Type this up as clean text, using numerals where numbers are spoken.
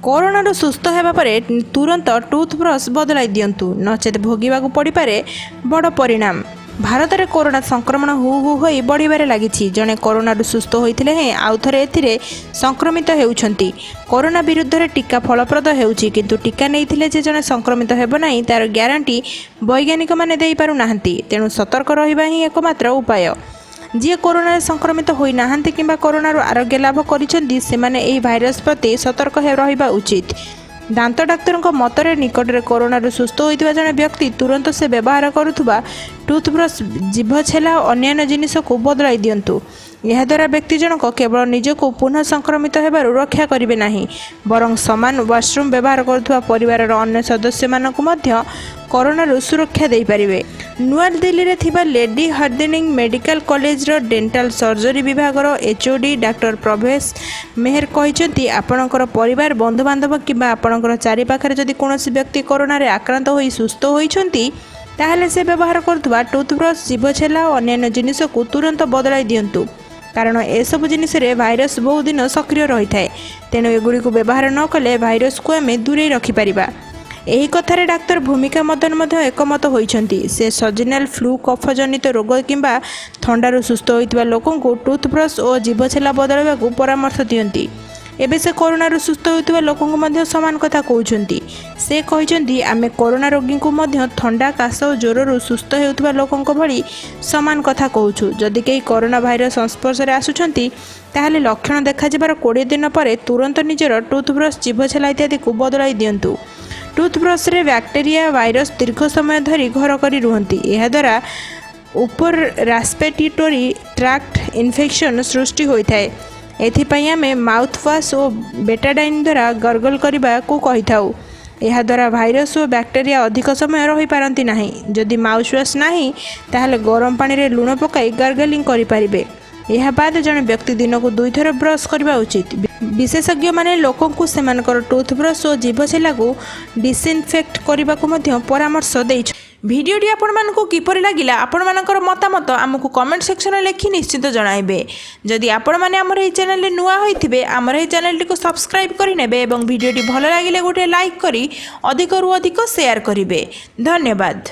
Corona सुस्थ होगा पर तुरंत टूथब्रश बदलाई दिंतु नचेत भोगवा पड़ पारे बड़ परिणाम। भारत में कोरोना संक्रमण हु हु हो बढ़वे लगी। जड़े कोरोना सुस्थ होते हैं आउ थे ए संक्रमित होती। कोरोना विरुद्ध में टीका फलप्रद होती किंतु टीका नहीं जड़े संक्रमित होना तार ग्यारंटी वैज्ञानिक माने दे पारुना। तेणु सतर्क रहा ही एकमात्र उपाय। जी कोरोना संक्रमित होना कि कोरोना आरोग्य लाभ कर भाइरस प्रति सतर्क रहा उचित। दांत डाक्तर मतरे निकट में कोरोना सुस्थ होता जड़े व्यक्ति तुरंत से व्यवहार करुवा टूथब्रश जीभ छेला और अन्य जिनिस को बदलाई दिंतु। याद्वारा व्यक्ति जनक केवल निजक पुनः संक्रमित होबार रक्षा करेंगे नहीं बरं समान वाशरूम व्यवहार करुवा परिवार अन्य सदस्य मानक कोरोना सुरक्षा दे पारिबे। नुआ दिल्ली में थिबा लेडी हार्दिंग मेडिकल कॉलेज रो डेंटल सर्जरी विभाग एचओडी डॉक्टर प्रभेश मेहर कहते आपणकर परिवार बंधुबांधव किंबा आपणकर चारिपाखरे जदि कौनसी व्यक्ति कोरोना रे आक्रांत होई सुस्थ होइछंती ताहले से व्यवहार करुवा टूथब्रश जीभ छेला और अन्य जिनिस को तुरंत बदलाई दिंतु कारण एसबू जिनिस भाइरस बहुत दिन सक्रिय रही है। तेणु एगुड़ी को व्यवहार न कले भाइरस को आम दूरे रखिपर। यही कथार डाक्तर भूमिका मदन एकमत होती। से सजिनाल फ्लू कफ जनित रोग किंबा थंडारू सुस्थ होता लोक टूथब्रश और जीभ छेला बदलवा परामर्श दियंती। एबे से कोरोना सुस्थ होता लोक सामान कथा कहते। से कहते आमे कोरोना रोगी को थंडा काश और ज्वर सुस्थ होता लोकों भली सामान कथा कहूँ। जदि कहीं कोरोना भाइरस संस्पर्श में आसुंच ताहले लक्षण देखा 20 दिन पर तुरंत निजर टूथब्रश जीभ छेला इत्यादि को बदलाई दिंतु। टूथब्रश रे बैक्टेरिया वायरस दीर्घ समय धरी घर कर रुहति। याद्वारा ऊपर रेस्पिरेटरी ट्रैक्ट इन्फेक्शन सृष्टि होता है। एथिपाई आमे माउथवाश और बेटाडाइन द्वारा गर्गल करने को कही थाउ। याद्वारा भाइरस और बैक्टेरिया अधिक समय रही पारती नहीं। जदि माउथवाश नहीं ताहले गरम पानी रे लुण पकाई गार्गलिंग करें। यह बाद जड़े व्यक्ति दिन को 2 थर ब्रश करने उचित। विशेषज्ञ माने लोकों को सेमानकर टूथब्रश और जीभ छेला को डिसइनफेक्ट करने को परामर्श दे। भिडियोटी आपण मानकु किपरि लागिला आपण मानकर मतामत आमको कमेंट सेक्शन में लिखि निश्चित जणाइबे। जदि आपण माने हमर ए चैनल रे नुआ होइथिबे हमर ए चैनल को सब्सक्राइब करि नेबे एवं भिडियोटी भल लागिले गोटे लाइक करी अधिक रु अधिक शेयर करिवे। धन्यवाद।